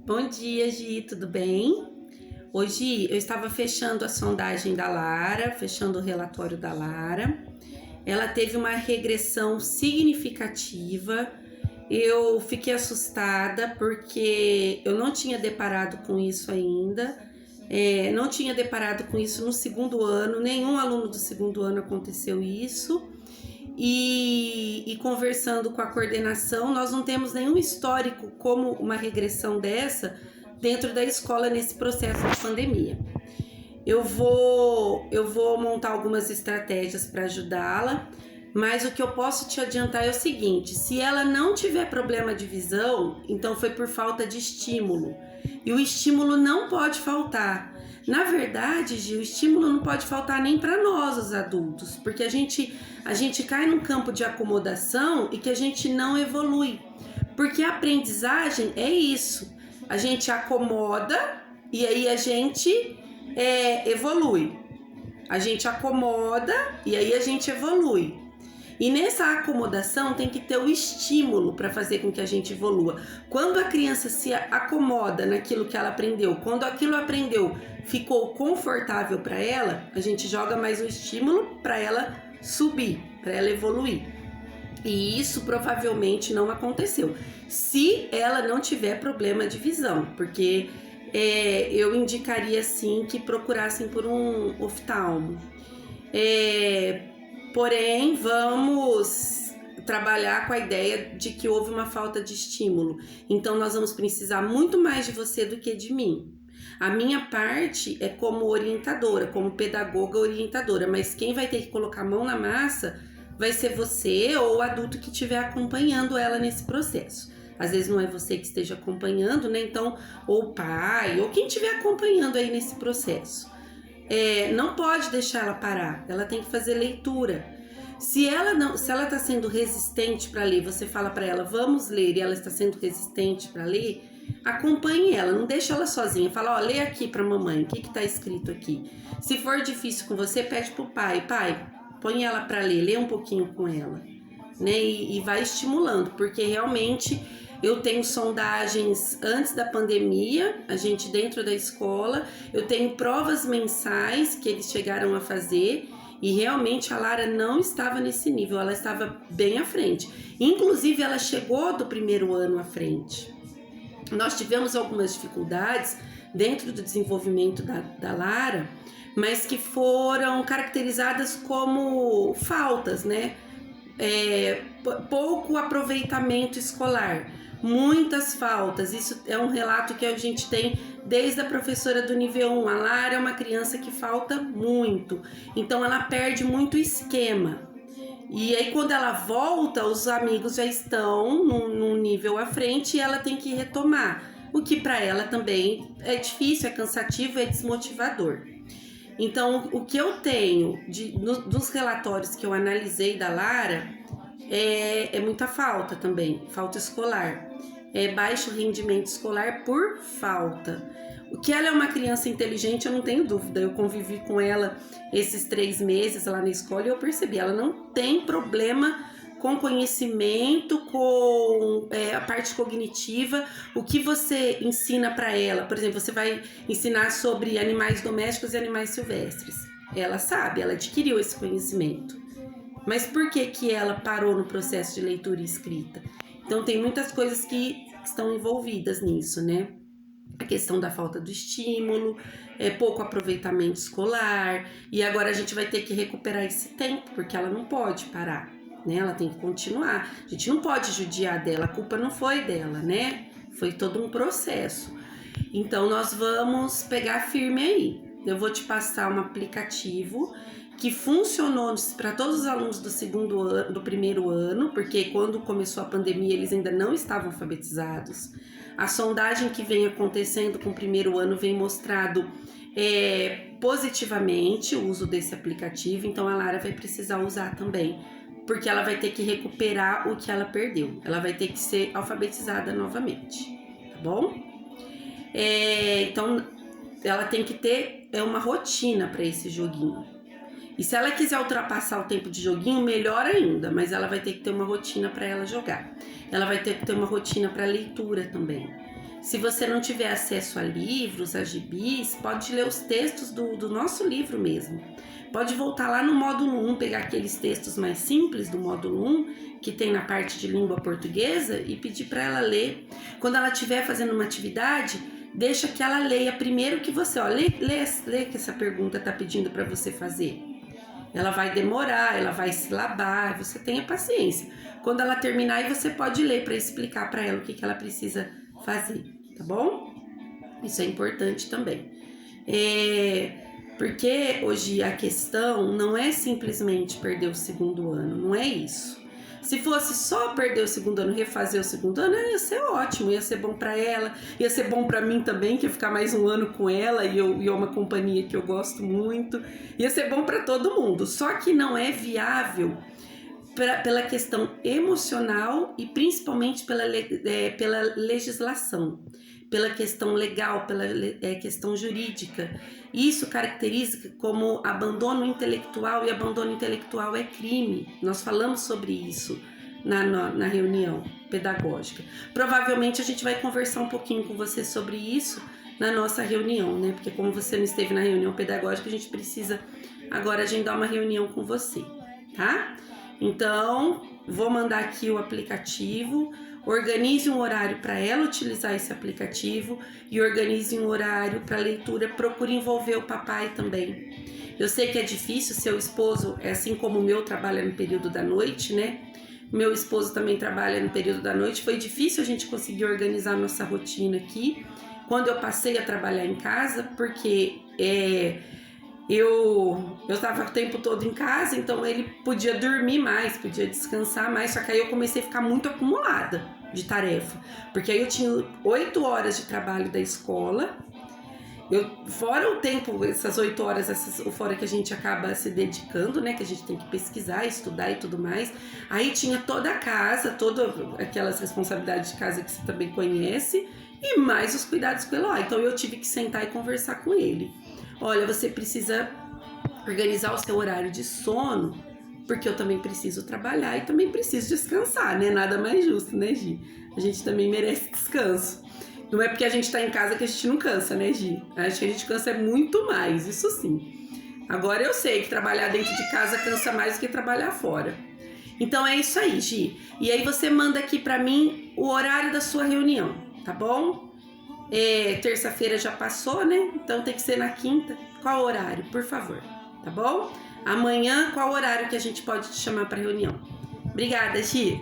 Bom dia, Gi, tudo bem? Hoje eu estava fechando a sondagem da Lara, fechando o relatório da Lara. Ela teve uma regressão significativa. Eu fiquei assustada porque eu não tinha deparado com isso ainda. Não tinha deparado com isso no segundo ano, nenhum aluno do segundo ano aconteceu isso. E conversando com a coordenação, nós não temos nenhum histórico como uma regressão dessa dentro da escola nesse processo de pandemia. Eu vou montar algumas estratégias para ajudá-la, mas o que eu posso te adiantar é o seguinte: se ela não tiver problema de visão, então foi por falta de estímulo. E o estímulo não pode faltar. Na verdade, Gil, o estímulo não pode faltar nem para nós, os adultos, porque a gente cai num campo de acomodação e que a gente não evolui. Porque a aprendizagem é isso. A gente acomoda e aí a gente evolui. A gente acomoda e aí a gente evolui. E nessa acomodação tem que ter o estímulo para fazer com que a gente evolua. Quando a criança se acomoda naquilo que ela aprendeu, quando aquilo aprendeu ficou confortável para ela, a gente joga mais o estímulo para ela subir, para ela evoluir. E isso provavelmente não aconteceu, se ela não tiver problema de visão, porque eu indicaria sim que procurassem por um oftalmo. Porém, vamos trabalhar com a ideia de que houve uma falta de estímulo. Então, nós vamos precisar muito mais de você do que de mim. A minha parte é como orientadora, como pedagoga orientadora, mas quem vai ter que colocar a mão na massa vai ser você ou o adulto que estiver acompanhando ela nesse processo. Às vezes não é você que esteja acompanhando, né? Então, ou o pai, ou quem estiver acompanhando aí nesse processo. Não pode deixar ela parar, ela tem que fazer leitura. Se ela está sendo resistente para ler, você fala para ela, vamos ler, e ela está sendo resistente para ler, acompanhe ela, não deixa ela sozinha. Fala, lê aqui para mamãe, o que está escrito aqui. Se for difícil com você, pede pro pai, põe ela para ler, lê um pouquinho com ela, né? E vai estimulando, porque realmente eu tenho sondagens antes da pandemia, a gente dentro da escola, eu tenho provas mensais que eles chegaram a fazer e realmente a Lara não estava nesse nível, ela estava bem à frente. Inclusive ela chegou do primeiro ano à frente. Nós tivemos algumas dificuldades dentro do desenvolvimento da Lara, mas que foram caracterizadas como faltas, né? Pouco aproveitamento escolar, muitas faltas. Isso é um relato que a gente tem desde a professora do nível 1. A Lara é uma criança que falta muito, então ela perde muito esquema. E aí quando ela volta, os amigos já estão num nível à frente e ela tem que retomar, o que para ela também é difícil, é cansativo, é desmotivador. Então, o que eu tenho dos relatórios que eu analisei da Lara é muita falta também, falta escolar. Baixo rendimento escolar por falta. O que ela é uma criança inteligente, eu não tenho dúvida. Eu convivi com ela esses 3 meses lá na escola e eu percebi, ela não tem problema com conhecimento, com a parte cognitiva. O que você ensina para ela, por exemplo, você vai ensinar sobre animais domésticos e animais silvestres. Ela sabe, ela adquiriu esse conhecimento. Mas por que ela parou no processo de leitura e escrita? Então tem muitas coisas que estão envolvidas nisso, né? A questão da falta do estímulo, pouco aproveitamento escolar, e agora a gente vai ter que recuperar esse tempo, porque ela não pode parar, né? Ela tem que continuar. A gente não pode judiar dela, a culpa não foi dela, né? Foi todo um processo. Então nós vamos pegar firme aí. Eu vou te passar um aplicativo que funcionou para todos os alunos do primeiro ano, porque quando começou a pandemia eles ainda não estavam alfabetizados. A sondagem que vem acontecendo com o primeiro ano vem mostrado positivamente o uso desse aplicativo, então a Lara vai precisar usar também, porque ela vai ter que recuperar o que ela perdeu, ela vai ter que ser alfabetizada novamente, tá bom? Então ela tem que ter uma rotina para esse joguinho. E se ela quiser ultrapassar o tempo de joguinho, melhor ainda, mas ela vai ter que ter uma rotina para ela jogar. Ela vai ter que ter uma rotina para leitura também. Se você não tiver acesso a livros, a gibis, pode ler os textos do nosso livro mesmo. Pode voltar lá no módulo 1, pegar aqueles textos mais simples do módulo 1, que tem na parte de língua portuguesa, e pedir para ela ler. Quando ela estiver fazendo uma atividade, deixa que ela leia primeiro que você, lê que essa pergunta está pedindo para você fazer. Ela vai demorar, ela vai silabar, você tenha paciência. Quando ela terminar, aí você pode ler para explicar para ela o que ela precisa fazer, tá bom? Isso é importante também. Porque hoje a questão não é simplesmente perder o segundo ano, não é isso. Se fosse só perder o segundo ano, refazer o segundo ano, ia ser ótimo, ia ser bom para ela, ia ser bom para mim também, que ia ficar mais um ano com ela e é uma companhia que eu gosto muito, ia ser bom para todo mundo. Só que não é viável pela questão emocional e principalmente pela legislação, pela questão legal, pela questão jurídica. Isso caracteriza como abandono intelectual, e abandono intelectual é crime. Nós falamos sobre isso na reunião pedagógica. Provavelmente a gente vai conversar um pouquinho com você sobre isso na nossa reunião, né? Porque como você não esteve na reunião pedagógica, a gente precisa agora agendar uma reunião com você, tá? Então, vou mandar aqui o aplicativo. Organize um horário para ela utilizar esse aplicativo e organize um horário para leitura. Procure envolver o papai também. Eu sei que é difícil, seu esposo, assim como o meu, trabalha no período da noite, né? Meu esposo também trabalha no período da noite. Foi difícil a gente conseguir organizar a nossa rotina aqui quando eu passei a trabalhar em casa, porque eu estava o tempo todo em casa, então ele podia dormir mais, podia descansar mais, só que aí eu comecei a ficar muito acumulada de tarefa, porque aí eu tinha 8 horas de trabalho da escola, fora o tempo, essas 8 horas, fora que a gente acaba se dedicando, né, que a gente tem que pesquisar, estudar e tudo mais, aí tinha toda a casa, todas aquelas responsabilidades de casa que você também conhece, e mais os cuidados com o Eloy. Então eu tive que sentar e conversar com ele. Olha, você precisa organizar o seu horário de sono, porque eu também preciso trabalhar e também preciso descansar, né? Nada mais justo, né, Gi? A gente também merece descanso. Não é porque a gente tá em casa que a gente não cansa, né, Gi? Acho que a gente cansa muito mais, isso sim. Agora eu sei que trabalhar dentro de casa cansa mais do que trabalhar fora. Então é isso aí, Gi. E aí você manda aqui pra mim o horário da sua reunião, tá bom? Terça-feira já passou, né? Então tem que ser na quinta. Qual horário, por favor? Tá bom? Amanhã, qual horário que a gente pode te chamar para reunião? Obrigada, Gi.